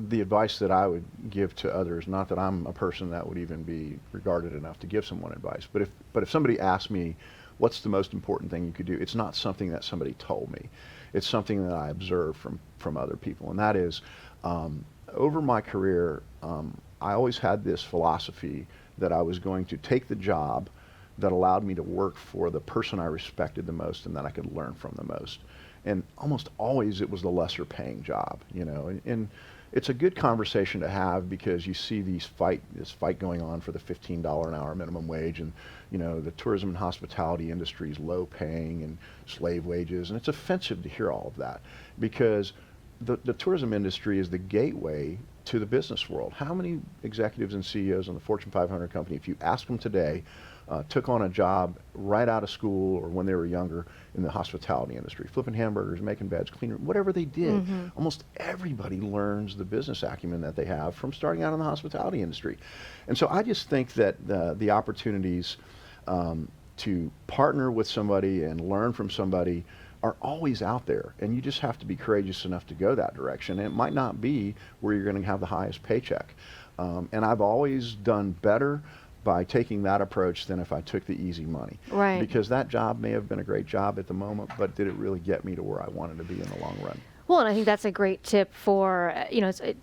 the advice that I would give to others, not that I'm a person that would even be regarded enough to give someone advice, but if somebody asked me, what's the most important thing you could do? It's not something that somebody told me. It's something that I observed from other people. And that is, over my career, I always had this philosophy that I was going to take the job that allowed me to work for the person I respected the most and that I could learn from the most. And almost always it was the lesser paying job, and it's a good conversation to have, because you see this fight going on for the $15 an hour minimum wage, and the tourism and hospitality industry is low paying and slave wages, and it's offensive to hear all of that, because the tourism industry is the gateway to the business world. How many executives and CEOs in the Fortune 500 company, if you ask them today, took on a job right out of school or when they were younger in the hospitality industry, flipping hamburgers, making beds, cleaning, whatever they did, almost everybody learns the business acumen that they have from starting out in the hospitality industry. And so I just think that the opportunities to partner with somebody and learn from somebody are always out there, and you just have to be courageous enough to go that direction. And it might not be where you're going to have the highest paycheck. And I've always done better by taking that approach than if I took the easy money. Right. Because that job may have been a great job at the moment, but did it really get me to where I wanted to be in the long run? Well, and I think that's a great tip for,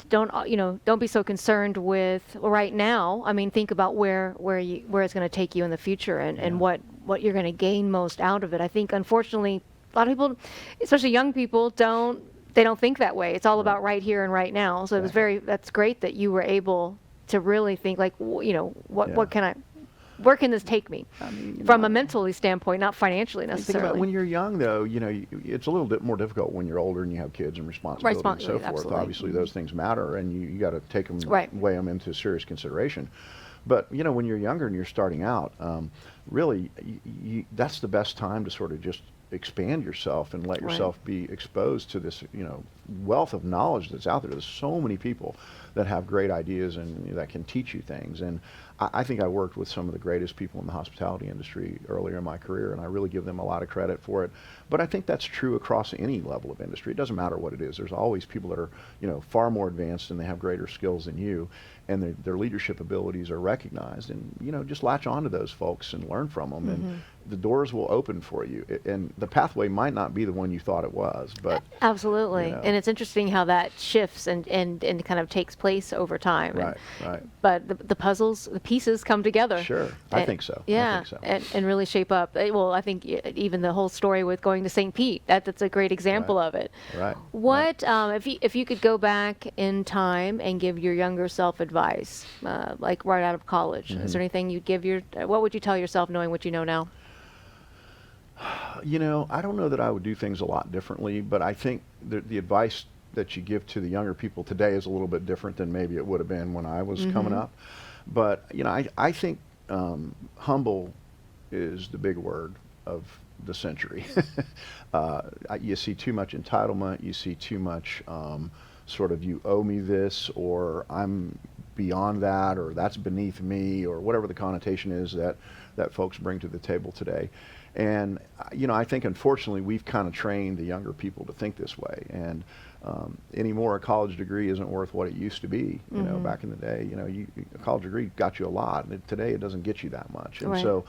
don't be so concerned with right now. I mean, think about where it's going to take you in the future, and what you're going to gain most out of it. I think, unfortunately, a lot of people, especially young people, don't think that way. It's all about right here and right now. So that's great that you were able to really think like, where can this take me? I mean, from a mentally standpoint, not financially necessarily. Think about when you're young, though, it's a little bit more difficult when you're older and you have kids and responsibility and so forth. Absolutely. Obviously, those things matter, and you got to take them, weigh them into serious consideration. But, when you're younger and you're starting out, really, that's the best time to sort of just expand yourself and let yourself be exposed to this, wealth of knowledge that's out there. There's so many people that have great ideas and that can teach you things. And I think I worked with some of the greatest people in the hospitality industry earlier in my career, and I really give them a lot of credit for it. But I think that's true across any level of industry. It doesn't matter what it is. There's always people that are, far more advanced and they have greater skills than you, and their leadership abilities are recognized. And, just latch on to those folks and learn from them, and the doors will open for you. And the pathway might not be the one you thought it was, but absolutely. And it's interesting how that shifts and kind of takes place over time. Right. But the pieces come together. Sure, I think so. Yeah, I think so. And really shape up. Well, I think even the whole story with going to St. Pete, that's a great example of it. Right. What if you could go back in time and give your younger self advice, like right out of college? Is there anything you'd give what would you tell yourself knowing what you know now? I don't know that I would do things a lot differently, but I think the advice that you give to the younger people today is a little bit different than maybe it would have been when I was coming up. But, I think humble is the big word of the century. You see too much entitlement. You see too much sort of, you owe me this, or I'm beyond that, or that's beneath me, or whatever the connotation is that folks bring to the table today. And, I think, unfortunately, we've kind of trained the younger people to think this way. And anymore, a college degree isn't worth what it used to be. Back in the day, a college degree got you a lot. And today, it doesn't get you that much. And so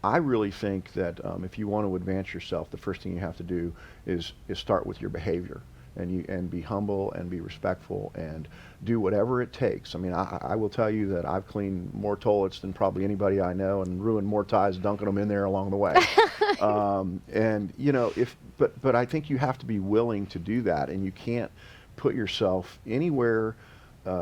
I really think that if you want to advance yourself, the first thing you have to do is start with your behavior. And be humble and be respectful and do whatever it takes. I mean, I will tell you that I've cleaned more toilets than probably anybody I know, and ruined more ties dunking them in there along the way. But I think you have to be willing to do that, and you can't put yourself anywhere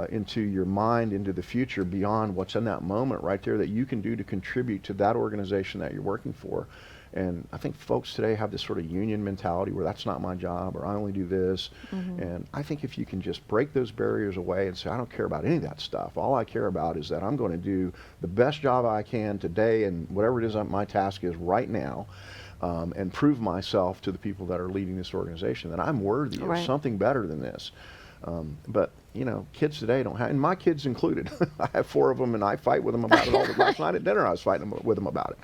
into your mind, into the future, beyond what's in that moment right there that you can do to contribute to that organization that you're working for. And I think folks today have this sort of union mentality where that's not my job, or I only do this. And I think if you can just break those barriers away and say, I don't care about any of that stuff. All I care about is that I'm going to do the best job I can today, and whatever it is my task is right now, and prove myself to the people that are leading this organization that I'm worthy of something better than this. But kids today don't have, and my kids included. I have 4 of them, and I fight with them about it all. Last night at dinner, I was fighting with them about it.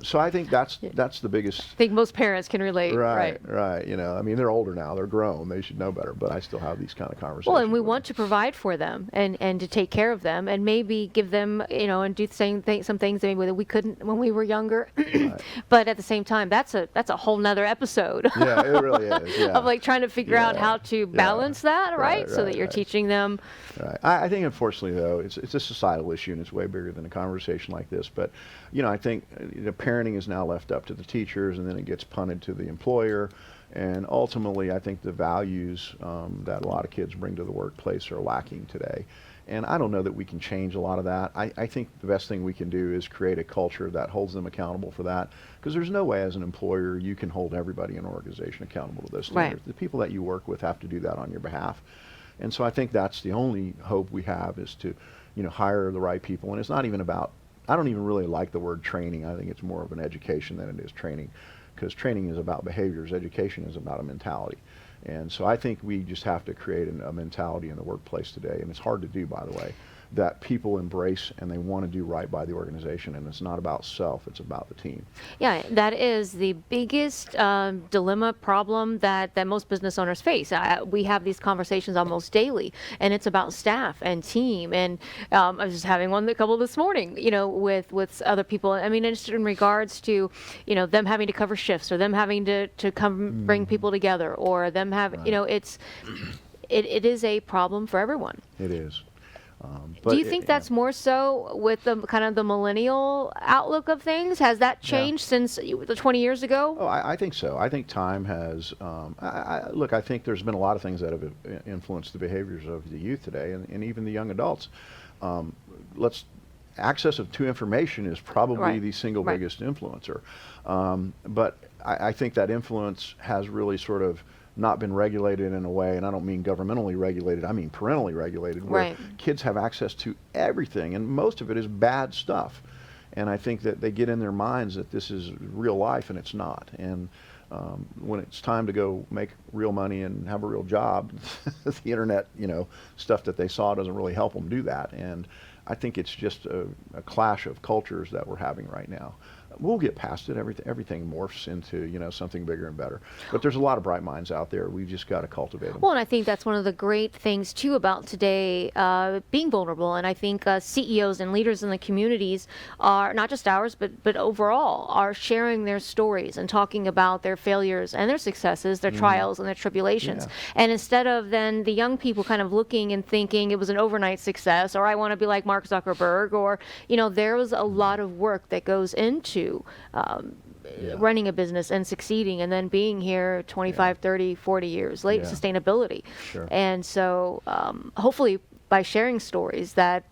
So I think that's the biggest. I think most parents can relate. Right. I mean, they're older now; they're grown; they should know better. But I still have these kind of conversations. Well, and we want to provide for them and to take care of them, and maybe give them, and do some things maybe that we couldn't when we were younger. But at the same time, that's a whole nother episode. Yeah, it really is. Yeah. Of like trying to figure out how to balance that, right? So that you're teaching them. Right. I think, unfortunately, though, it's a societal issue, and it's way bigger than a conversation like this. But I think parenting is now left up to the teachers, and then it gets punted to the employer. And ultimately, I think the values that a lot of kids bring to the workplace are lacking today. And I don't know that we can change a lot of that. I think the best thing we can do is create a culture that holds them accountable for that. Because there's no way as an employer you can hold everybody in an organization accountable to those standards. The people that you work with have to do that on your behalf. And so I think that's the only hope we have, is to, hire the right people. And it's not even about, I don't even really like the word training. I think it's more of an education than it is training, because training is about behaviors. Education is about a mentality. And so I think we just have to create a mentality in the workplace today, and it's hard to do, by the way. that people embrace and they want to do right by the organization. And it's not about self, it's about the team. Yeah, that is the biggest dilemma problem that most business owners face. We have these conversations almost daily, and it's about staff and team. And I was just having a couple this morning, with other people. I mean, just in regards to, them having to cover shifts, or them having to come bring people together, or them having, Right. it is a problem for everyone. It is. Do you think that's more so with the kind of the millennial outlook of things? Has that changed since the 20 years ago? Oh, I think so. I think time has, look, I think there's been a lot of things that have influenced the behaviors of the youth today, and even the young adults. Access to information is probably the single biggest influencer. But I think that influence has really sort of not been regulated in a way, and I don't mean governmentally regulated, I mean parentally regulated, where kids have access to everything, and most of it is bad stuff. And I think that they get in their minds that this is real life, and it's not. And when it's time to go make real money and have a real job, the internet, stuff that they saw doesn't really help them do that. And I think it's just a clash of cultures that we're having right now. We'll get past it. Everything morphs into something bigger and better. But there's a lot of bright minds out there. We've just got to cultivate them. Well, and I think that's one of the great things too about today, being vulnerable. And I think CEOs and leaders in the communities are not just ours, but overall are sharing their stories and talking about their failures and their successes, their trials and their tribulations. Yeah. And instead of then the young people kind of looking and thinking it was an overnight success, or I want to be like Mark Zuckerberg, or there was a lot of work that goes into running a business and succeeding, and then being here 25, 30, 40 years later, sustainability. Sure. And so hopefully by sharing stories that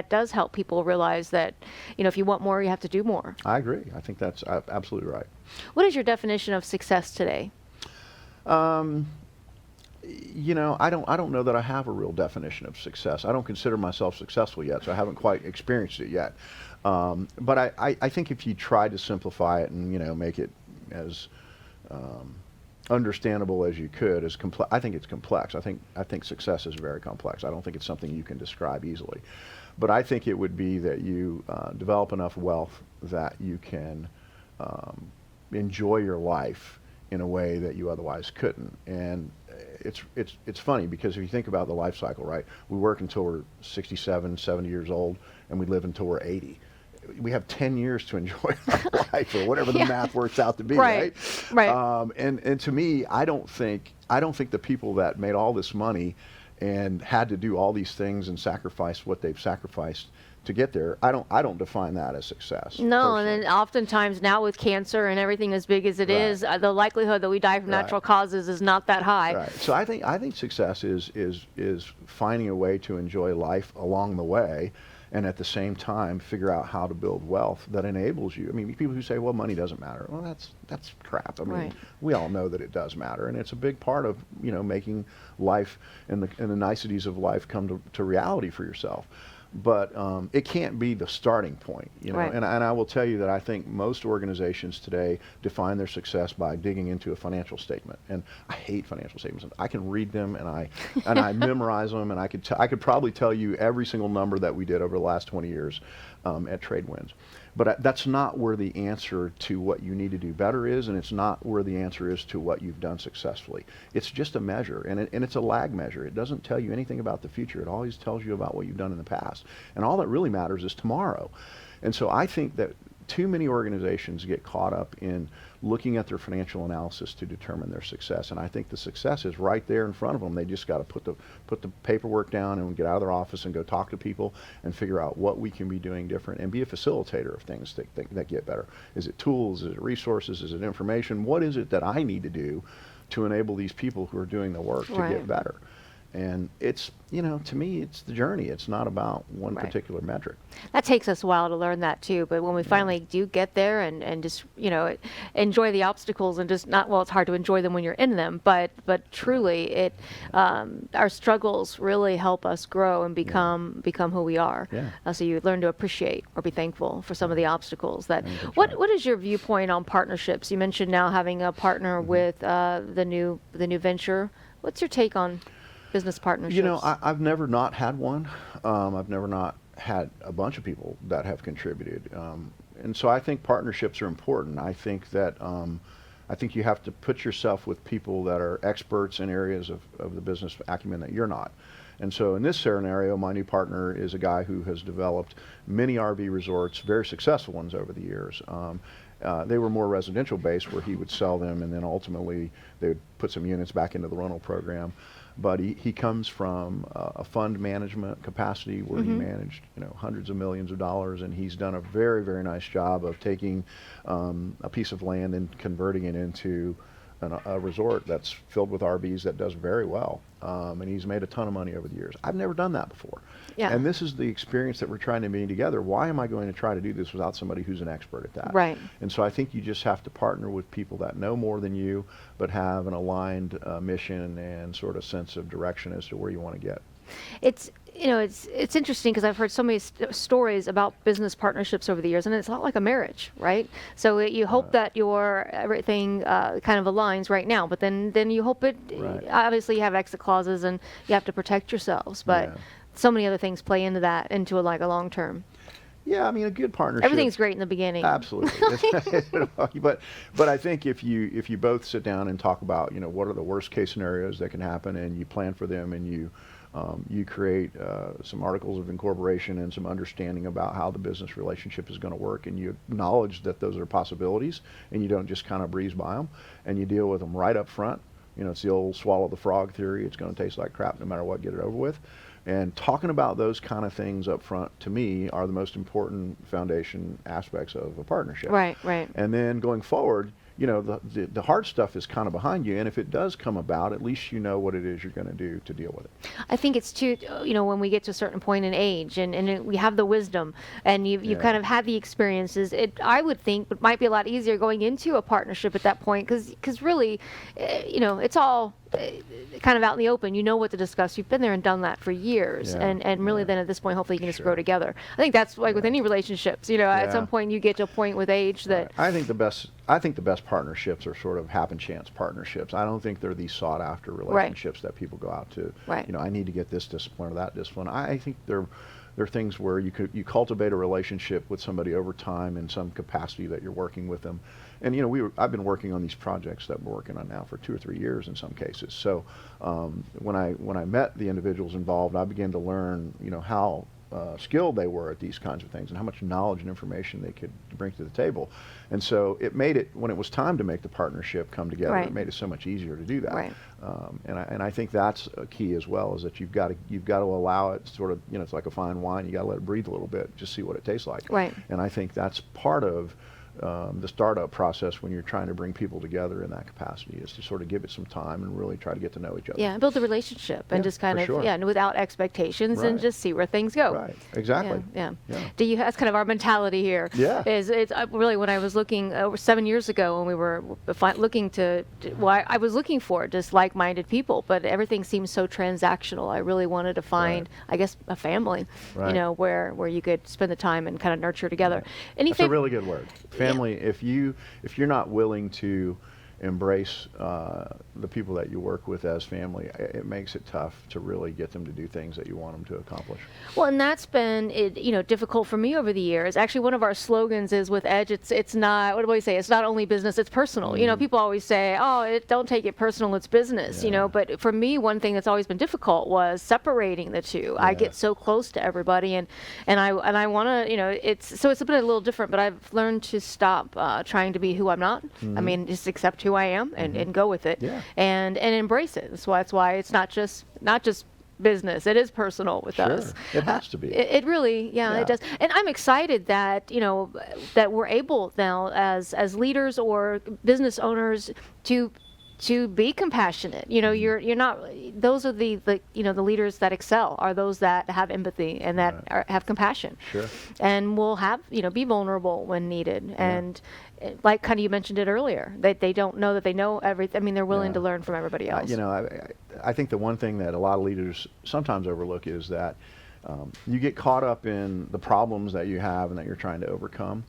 does help people realize that, if you want more, you have to do more. I agree. I think that's absolutely right. What is your definition of success today? I don't know that I have a real definition of success. I don't consider myself successful yet, so I haven't quite experienced it yet. But I think if you try to simplify it and make it as understandable as you could, I think it's complex. I think success is very complex. I don't think it's something you can describe easily. But I think it would be that you develop enough wealth that you can enjoy your life in a way that you otherwise couldn't. And it's funny because if you think about the life cycle, right? We work until we're 67, 70 years old, and we live until we're 80. We have 10 years to enjoy our life, or whatever the math works out to be, right? And to me, I don't think the people that made all this money and had to do all these things and sacrifice what they've sacrificed to get there, I don't define that as success. No, personally. and then oftentimes now with cancer and everything as big as it is, the likelihood that we die from natural causes is not that high. Right. So I think success is finding a way to enjoy life along the way, and at the same time figure out how to build wealth that enables you. I mean, people who say, well, money doesn't matter. Well, that's crap. I mean, we all know that it does matter, and it's a big part of making life and the niceties of life come to reality for yourself. But it can't be the starting point, And I will tell you that I think most organizations today define their success by digging into a financial statement. And I hate financial statements. I can read them and I memorize them, and I could probably tell you every single number that we did over the last 20 years at Tradewinds. But that's not where the answer to what you need to do better is, and it's not where the answer is to what you've done successfully. It's just a measure, and it's a lag measure. It doesn't tell you anything about the future. It always tells you about what you've done in the past. And all that really matters is tomorrow. And so I think that too many organizations get caught up in looking at their financial analysis to determine their success, and I think the success is right there in front of them. They just got to put the paperwork down and get out of their office and go talk to people and figure out what we can be doing different and be a facilitator of things that get better. Is it tools? Is it resources? Is it information? What is it that I need to do to enable these people who are doing the work to get better? And it's, to me, it's the journey. It's not about one particular metric. That takes us a while to learn that too. But when we finally do get there and just, enjoy the obstacles and just it's hard to enjoy them when you're in them, but truly our struggles really help us grow and become who we are. So you learn to appreciate or be thankful for some of the obstacles what is your viewpoint on partnerships? You mentioned now having a partner with the new venture. What's your take on business partnerships? I've never not had one. I've never not had a bunch of people that have contributed. And so I think partnerships are important. I think that I think you have to put yourself with people that are experts in areas of the business acumen that you're not. And so in this scenario, my new partner is a guy who has developed many RV resorts, very successful ones over the years. They were more residential based, where he would sell them and then ultimately they would put some units back into the rental program. But he comes from a fund management capacity where he managed, hundreds of millions of dollars, and he's done a very, very nice job of taking a piece of land and converting it into a resort that's filled with RVs that does very well. And he's made a ton of money over the years. I've never done that before. Yeah. And this is the experience that we're trying to bring together. Why am I going to try to do this without somebody who's an expert at that? Right. And so I think you just have to partner with people that know more than you, but have an aligned mission and sort of sense of direction as to where you want to get. It's interesting because I've heard so many stories about business partnerships over the years, and it's a lot like a marriage, right? So you hope that everything kind of aligns right now, but then you hope it. Right. Obviously, you have exit clauses, and you have to protect yourselves, but so many other things play into that, into a long term. Yeah, I mean, a good partnership. Everything's great in the beginning. Absolutely. but I think if you both sit down and talk about what are the worst case scenarios that can happen, and you plan for them, and you create some articles of incorporation and some understanding about how the business relationship is going to work, and you acknowledge that those are possibilities, and you don't just kind of breeze by them, and you deal with them right up front. It's the old swallow the frog theory. It's going to taste like crap no matter what. Get it over with. And talking about those kind of things up front, to me, are the most important foundation aspects of a partnership. Right. And then going forward, the hard stuff is kind of behind you, and if it does come about, at least you know what it is you're going to do to deal with it. I think it's too, when we get to a certain point in age, and we have the wisdom, and you've kind of had the experiences, I would think it might be a lot easier going into a partnership at that point, because really, it's all kind of out in the open. You know what to discuss. You've been there and done that for years, and really then at this point, hopefully you can just grow together. I think that's like with any relationships. At some point you get to a point with age that. I think the best partnerships are sort of happen chance partnerships. I don't think they're these sought after relationships that people go out to. Right. I need to get this discipline or that discipline. I think they're things where you cultivate a relationship with somebody over time in some capacity that you're working with them. And I've been working on these projects that we're working on now for 2 or 3 years in some cases. So when I met the individuals involved, I began to learn how skilled they were at these kinds of things and how much knowledge and information they could bring to the table. And so it made it, when it was time to make the partnership come together, it made it so much easier to do that. Right. And I think that's a key as well, is that you've got to allow it sort of, it's like a fine wine. You got to let it breathe a little bit, just see what it tastes like. Right. And I think that's part of the startup process when you're trying to bring people together in that capacity, is to sort of give it some time and really try to get to know each other. Yeah, build a relationship and just kind of, and without expectations, and just see where things go. Right, exactly. Yeah. That's kind of our mentality here. Yeah. It's really, when I was looking 7 years ago, when we were looking I was looking for just like-minded people, but everything seems so transactional. I really wanted to find, I guess, a family, where you could spend the time and kind of nurture together. That's a really good word. Family. If you're not willing to embrace the people that you work with as family, it makes it tough to really get them to do things that you want them to accomplish. Well, and that's been difficult for me over the years. Actually, one of our slogans is with Edge, it's not, what do we say? It's not only business, it's personal. People always say, don't take it personal, it's business. But for me, one thing that's always been difficult was separating the two. I get so close to everybody, and I want to, it's been a little different. But I've learned to stop trying to be who I'm not. I mean, just accept who I am and go with it, and embrace it. So that's why it's not just business. It is personal with us. It has to be. It really, it does. And I'm excited that that we're able now as leaders or business owners to be compassionate. You're not. Those are the leaders that excel are those that have empathy and that have compassion. Sure. And will have be vulnerable when needed. And like kind of you mentioned it earlier, that they don't know that they know everything. I mean, they're willing to learn from everybody else. I think the one thing that a lot of leaders sometimes overlook is that you get caught up in the problems that you have and that you're trying to overcome.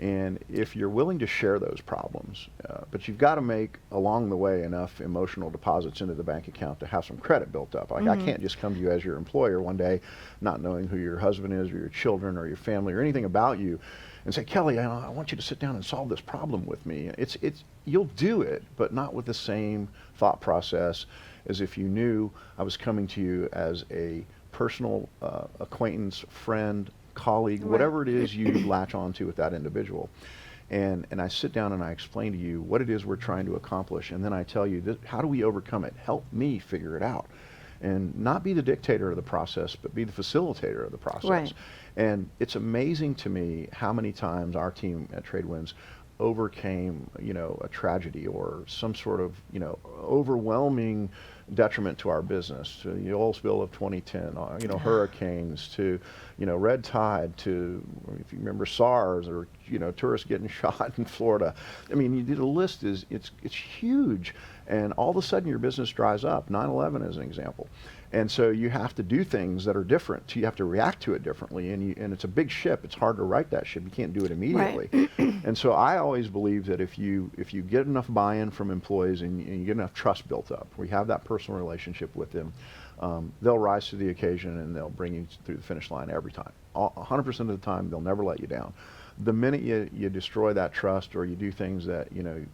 And if you're willing to share those problems, but you've got to make along the way enough emotional deposits into the bank account to have some credit built up. Like I can't just come to you as your employer one day, not knowing who your husband is or your children or your family or anything about you, and say, Kelly, I want you to sit down and solve this problem with me. You'll do it, but not with the same thought process as if you knew I was coming to you as a personal acquaintance, friend, colleague, whatever it is you latch onto with that individual. And I sit down and I explain to you what it is we're trying to accomplish, and then I tell you, how do we overcome it? Help me figure it out. And not be the dictator of the process, but be the facilitator of the process. Right. And it's amazing to me how many times our team at Tradewinds overcame, a tragedy or some sort of, overwhelming detriment to our business, to the oil spill of 2010, hurricanes, to, red tide, to, if you remember, SARS, or, tourists getting shot in Florida. I mean, the list is, it's huge. And all of a sudden your business dries up. 9/11 is an example. And so you have to do things that are different. You have to react to it differently. And it's a big ship. It's hard to right that ship. You can't do it immediately. Right. And so I always believe that if you get enough buy-in from employees and you get enough trust built up, we have that personal relationship with them, they'll rise to the occasion and they'll bring you through the finish line every time. 100% of the time, they'll never let you down. The minute you destroy that trust or you do things that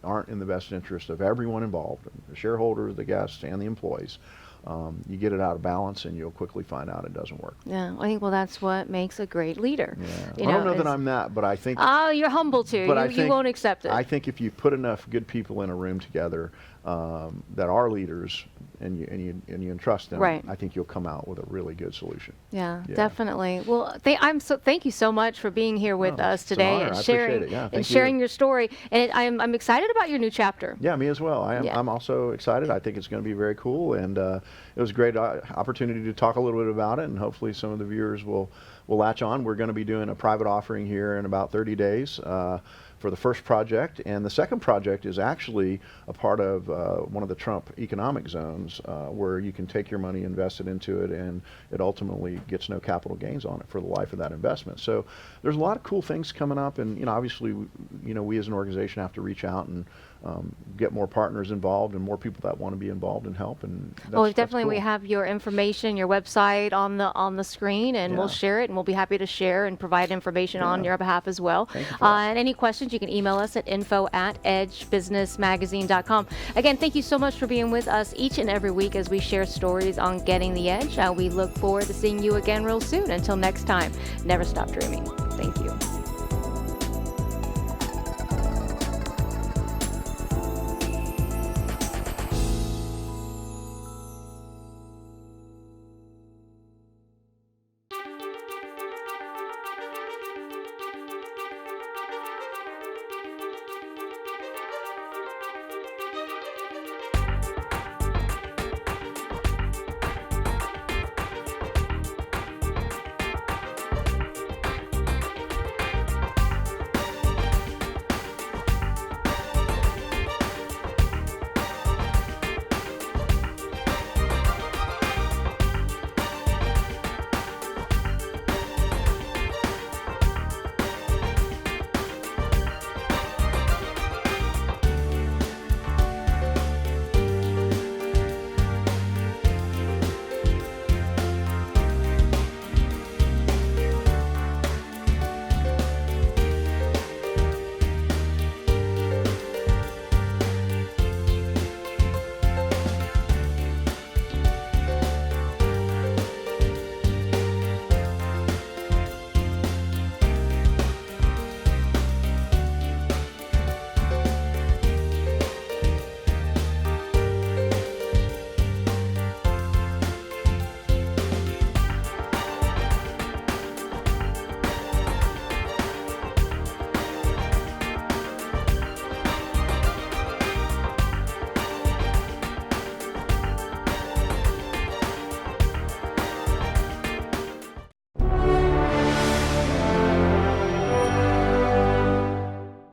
aren't in the best interest of everyone involved, the shareholders, the guests, and the employees, you get it out of balance and you'll quickly find out it doesn't work. Yeah, I think, that's what makes a great leader. Yeah. I don't know that I'm that, but I think... Oh, you're humble too. You won't accept it. I think if you put enough good people in a room together that are leaders and you entrust them, right, I think you'll come out with a really good solution. Yeah. Definitely. Well, thank you so much for being here with us today and sharing your story. And I'm excited about your new chapter. Yeah, me as well. I'm also excited. I think it's going to be very cool, and it was a great opportunity to talk a little bit about it, and hopefully some of the viewers will latch on. We're going to be doing a private offering here in about 30 days. For the first project, and the second project is actually a part of one of the Trump economic zones where you can take your money, invest it into it, and it ultimately gets no capital gains on it for the life of that investment. So there's a lot of cool things coming up, and obviously we as an organization have to reach out and get more partners involved and more people that want to be involved and help. And definitely cool. We have your information, your website on the screen, and we'll share it, and we'll be happy to share and provide information on your behalf as well. And any questions, you can email us at info@edgebusinessmagazine.com. Again, thank you so much for being with us each and every week as we share stories on getting the edge. We look forward to seeing you again real soon. Until next time, never stop dreaming. Thank you.